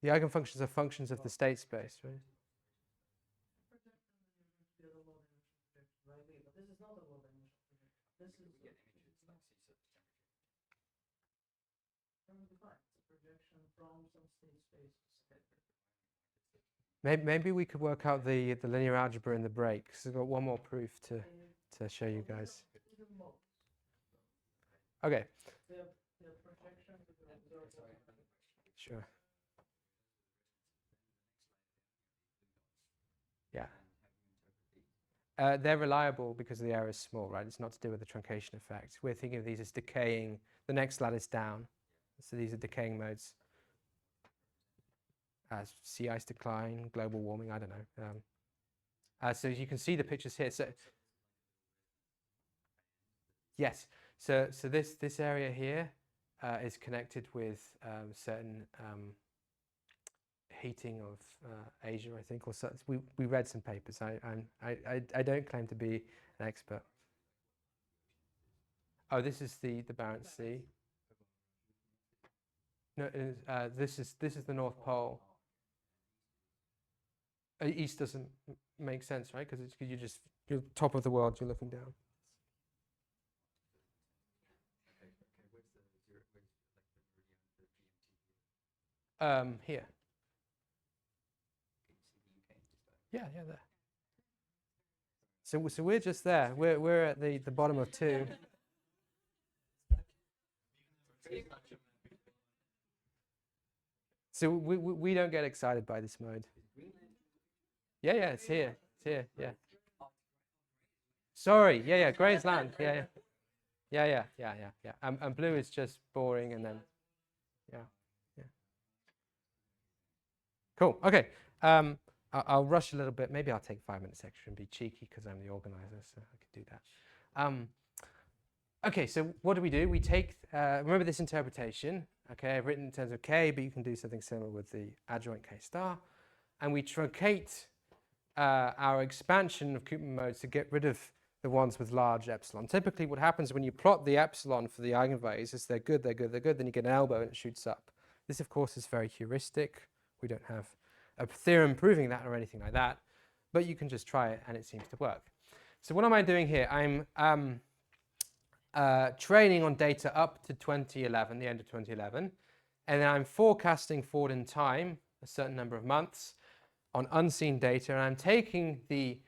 The eigenfunctions are functions of the state space, right? But this is not a low dimensional projection. This is defined. It's a projection from some state space. Maybe we could work out the linear algebra in the break, because I've got one more proof to show you guys. Okay. Sure. Yeah. They're reliable because the error is small, right? It's not to do with the truncation effect. We're thinking of these as decaying. The next lattice down. So these are decaying modes. Sea ice decline, global warming, I don't know. So you can see the pictures here. So yes, so this area here is connected with certain heating of Asia, I think, or so. We read some papers. I don't claim to be an expert. Oh, this is the Barents Sea. No, this is the North Pole. East doesn't make sense, right? Because you're top of the world. You're looking down. Here. Yeah, there. So we're just there. We're at the bottom of 2. So we don't get excited by this mode. Yeah, it's here. It's here. Yeah. Sorry. Yeah. Grey's land. Yeah. And blue is just boring, and then yeah. Cool. Okay. I'll rush a little bit. Maybe I'll take 5 minutes extra and be cheeky because I'm the organizer, so I could do that. Okay, so what do? We take, remember this interpretation. Okay, I've written in terms of K, but you can do something similar with the adjoint K star. And we truncate our expansion of Koopman modes to get rid of the ones with large epsilon. Typically what happens when you plot the epsilon for the eigenvalues is they're good, then you get an elbow and it shoots up. This, of course, is very heuristic. We don't have a theorem proving that or anything like that, but you can just try it and it seems to work. So what am I doing here? I'm training on data up to 2011, the end of 2011, and then I'm forecasting forward in time, a certain number of months, on unseen data, and I'm taking the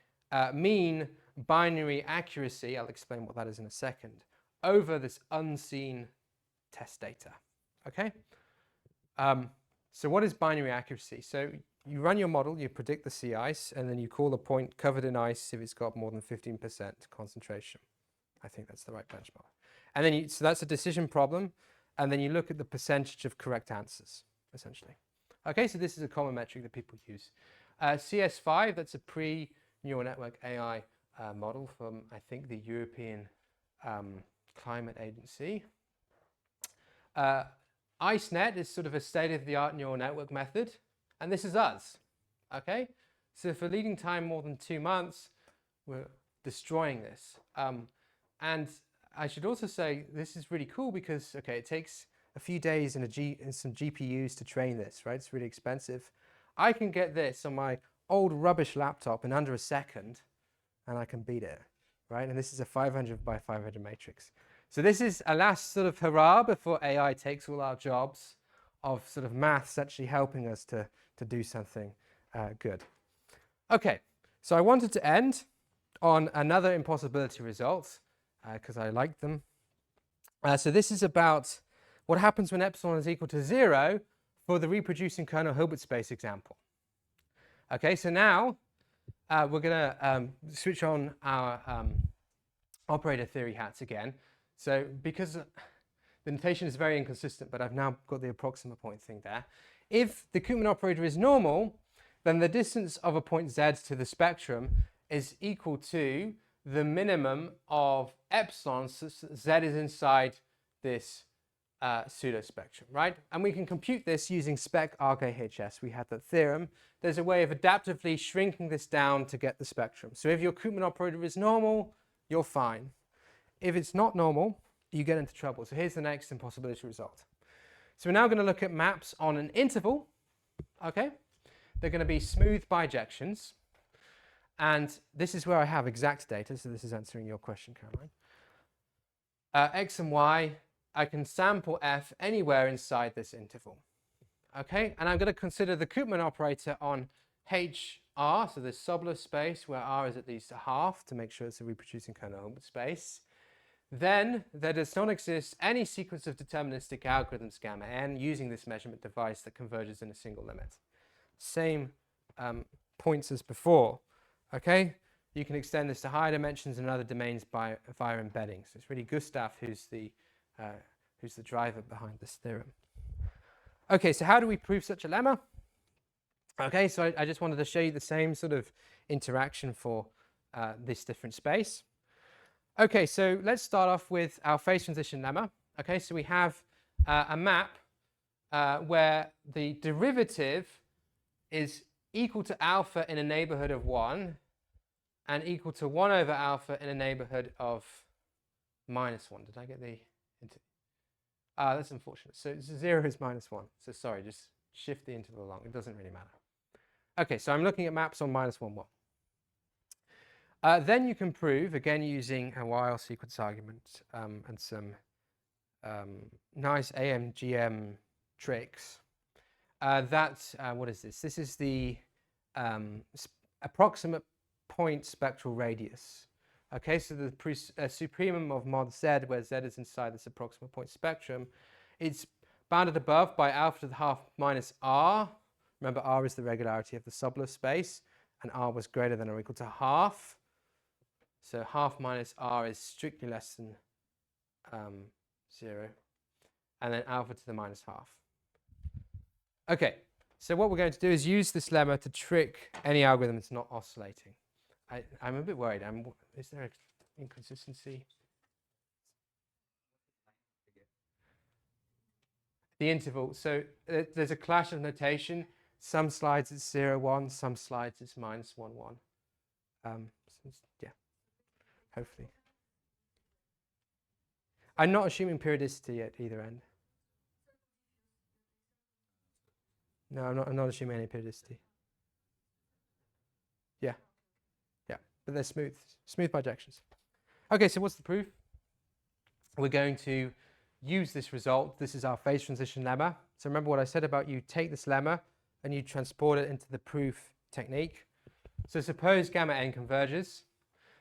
mean binary accuracy, I'll explain what that is in a second, over this unseen test data, okay? So what is binary accuracy? So you run your model, you predict the sea ice, and then you call a point covered in ice if it's got more than 15% concentration. I think that's the right benchmark. And then so that's a decision problem, and then you look at the percentage of correct answers, essentially. Okay, so this is a common metric that people use. CS5, that's a pre-neural network AI model from, I think, the European Climate Agency. IceNet is sort of a state-of-the-art neural network method, and this is us. Okay, so for leading time more than 2 months, we're destroying this. And I should also say this is really cool because, okay, it takes a few days and some GPUs to train this, right? It's really expensive. I can get this on my old rubbish laptop in under a second, and I can beat it, right? And this is a 500 by 500 matrix. So this is a last sort of hurrah before AI takes all our jobs of sort of maths actually helping us to do something good. Okay, so I wanted to end on another impossibility result because I like them. So this is about what happens when epsilon is equal to 0 for the reproducing kernel Hilbert space example. Okay, so now we're going to switch on our operator theory hats again. So because the notation is very inconsistent, but I've now got the approximate point thing there. If the Koopman operator is normal, then the distance of a point z to the spectrum is equal to the minimum of epsilon, so z is inside this pseudo spectrum, right? And we can compute this using spec RKHS. We had that theorem. There's a way of adaptively shrinking this down to get the spectrum. So if your Koopman operator is normal, you're fine. If it's not normal, you get into trouble. So here's the next impossibility result. So we're now going to look at maps on an interval. Okay, they're going to be smooth bijections. And this is where I have exact data. So this is answering your question, Caroline. X and Y, I can sample f anywhere inside this interval. Okay, and I'm going to consider the Koopman operator on HR, so this subless space where R is at least a half to make sure it's a reproducing kernel Hilbert space. Then there does not exist any sequence of deterministic algorithms gamma n using this measurement device that converges in a single limit. Same points as before. Okay, you can extend this to higher dimensions and other domains via embedding. So it's really Gustav who's the driver behind this theorem. Okay, so how do we prove such a lemma? Okay, so I just wanted to show you the same sort of interaction for this different space. Okay, so let's start off with our phase transition lemma. Okay, so we have a map where the derivative is equal to alpha in a neighborhood of 1 and equal to 1 over alpha in a neighborhood of minus 1. Did I get the... that's unfortunate. So 0 is minus 1. So sorry, just shift the interval along. It doesn't really matter. Okay, so I'm looking at maps on minus 1, 1. Then you can prove, again using a while sequence argument and some nice AMGM tricks, that, what is this? This is the approximate point spectral radius. Okay, so the supremum of mod z, where z is inside this approximate point spectrum, it's bounded above by alpha to the half minus r. Remember, r is the regularity of the subless space, and r was greater than or equal to half. So half minus r is strictly less than 0. And then alpha to the minus half. Okay, so what we're going to do is use this lemma to trick any algorithm that's not oscillating. I'm a bit worried. Is there an inconsistency? The interval. So there's a clash of notation. Some slides it's 0, 1. Some slides it's minus 1, 1. Yeah. Hopefully. I'm not assuming periodicity at either end. No, I'm not assuming any periodicity. Yeah. Yeah, but they're smooth bijections. Okay, so what's the proof? We're going to use this result. This is our phase transition lemma. So remember what I said about you take this lemma and you transport it into the proof technique. So suppose gamma n converges.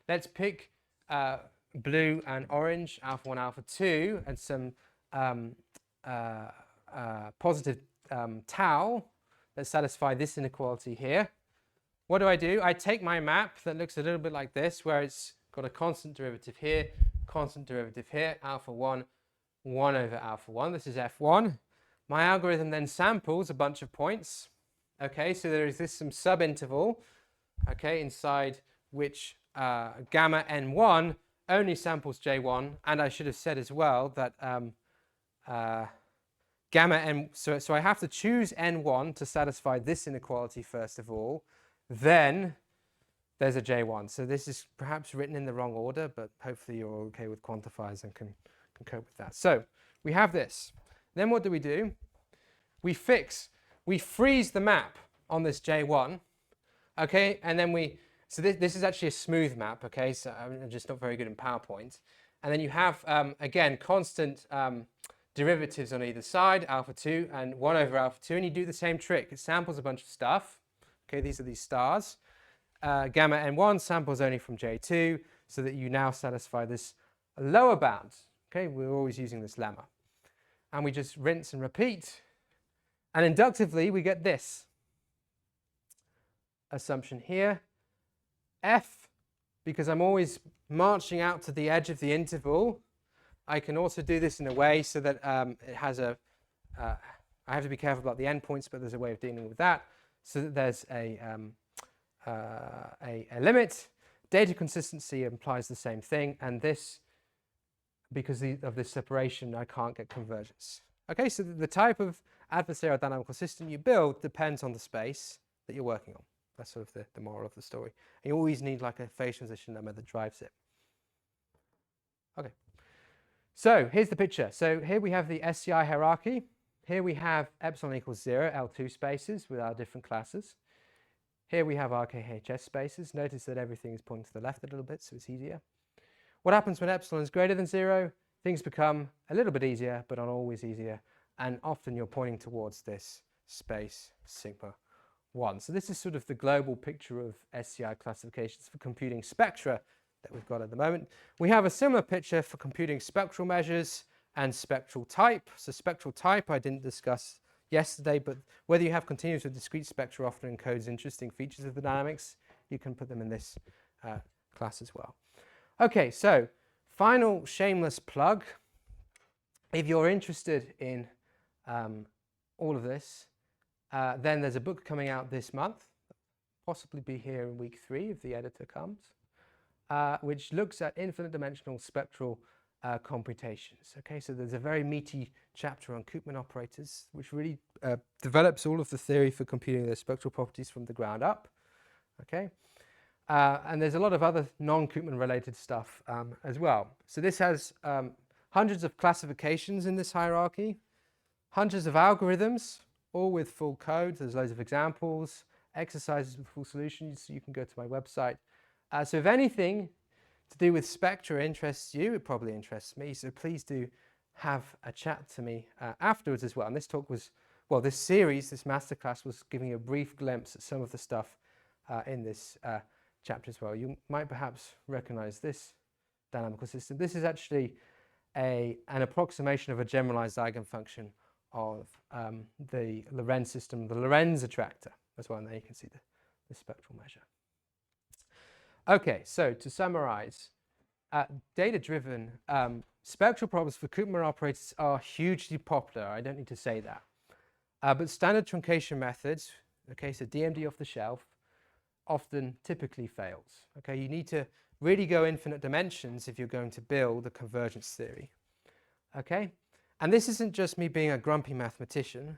Let's pick blue and orange, alpha 1, alpha 2, and some positive tau that satisfy this inequality here. What do? I take my map that looks a little bit like this, where it's got a constant derivative here, alpha 1, 1 over alpha 1. This is f1. My algorithm then samples a bunch of points. Okay, so there is some subinterval, okay, inside which gamma n1 only samples j1, and I should have said as well that gamma n, so I have to choose n1 to satisfy this inequality first of all, then there's a J1. So this is perhaps written in the wrong order, but hopefully you're okay with quantifiers and can cope with that. So we have this. Then what do? We freeze the map on this J1, okay? And then so this is actually a smooth map, okay? So I'm just not very good in PowerPoint. And then you have, again, constant derivatives on either side, alpha 2 and 1 over alpha 2, and you do the same trick. It samples a bunch of stuff. Okay, these are these stars. Gamma n1 samples only from J2, so that you now satisfy this lower bound. Okay, we're always using this lemma. And we just rinse and repeat. And inductively, we get this assumption here. F, because I'm always marching out to the edge of the interval, I can also do this in a way so that it has I have to be careful about the endpoints, but there's a way of dealing with that, so that there's a limit. Data consistency implies the same thing, and this, because of this separation, I can't get convergence. Okay, so the type of adversarial dynamical system you build depends on the space that you're working on. That's sort of the moral of the story. And you always need like a phase transition lemma that drives it. Okay. So here's the picture. So here we have the SCI hierarchy. Here we have epsilon equals 0, L2 spaces with our different classes. Here we have RKHS spaces. Notice that everything is pointing to the left a little bit, so it's easier. What happens when epsilon is greater than 0? Things become a little bit easier, but not always easier. And often you're pointing towards this space sigma 1. So this is sort of the global picture of SCI classifications for computing spectra that we've got at the moment. We have a similar picture for computing spectral measures and spectral type. So spectral type I didn't discuss yesterday, but whether you have continuous or discrete spectra often encodes interesting features of the dynamics. You can put them in this class as well. Okay, so final shameless plug. If you're interested in all of this, then there's a book coming out this month, possibly be here in week 3 if the editor comes, which looks at infinite dimensional spectral computations. Okay, so there's a very meaty chapter on Koopman operators, which really develops all of the theory for computing their spectral properties from the ground up. Okay, and there's a lot of other non-Koopman related stuff as well. So this has hundreds of classifications in this hierarchy, hundreds of algorithms, all with full code. There's loads of examples, exercises with full solutions. So you can go to my website. So if anything to do with spectra interests you, it probably interests me. So please do have a chat to me afterwards as well. And this talk was, well, this series, this masterclass was giving you a brief glimpse at some of the stuff in this chapter as well. You might perhaps recognize this dynamical system. This is actually an approximation of a generalized eigenfunction of the Lorentz system, the Lorentz attractor as well. And there you can see the spectral measure. Okay, so to summarize, data-driven spectral problems for Koopman operators are hugely popular. I don't need to say that. But standard truncation methods, okay, so DMD off the shelf, often typically fails. Okay, you need to really go infinite dimensions if you're going to build a convergence theory. Okay, and this isn't just me being a grumpy mathematician.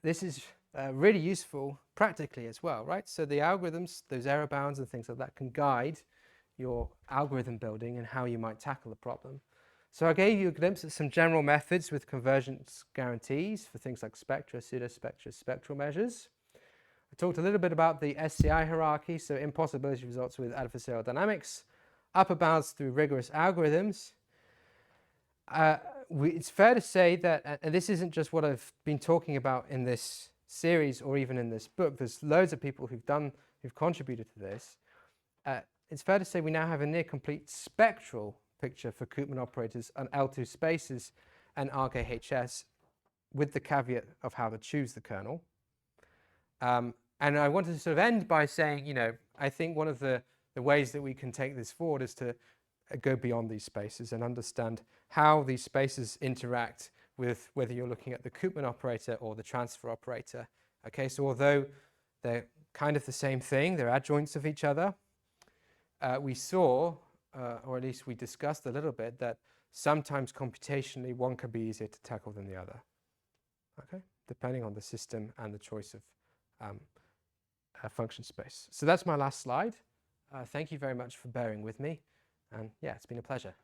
This is really useful practically as well, right? So the algorithms, those error bounds and things like that can guide your algorithm building and how you might tackle the problem. So I gave you a glimpse at some general methods with convergence guarantees for things like spectra, pseudospectra, spectral measures. I talked a little bit about the SCI hierarchy, so impossibility results with adversarial dynamics, upper bounds through rigorous algorithms. It's fair to say that, and this isn't just what I've been talking about in this series or even in this book, there's loads of people who've contributed to this. It's fair to say we now have a near complete spectral picture for Koopman operators on L2 spaces and RKHS, with the caveat of how to choose the kernel. And I wanted to sort of end by saying, you know, I think one of the ways that we can take this forward is to go beyond these spaces and understand how these spaces interact with whether you're looking at the Koopman operator or the transfer operator. Okay, so although they're kind of the same thing, they're adjoints of each other, we saw, or at least we discussed a little bit, that sometimes computationally one can be easier to tackle than the other, okay, depending on the system and the choice of function space. So that's my last slide. Thank you very much for bearing with me. And yeah, it's been a pleasure.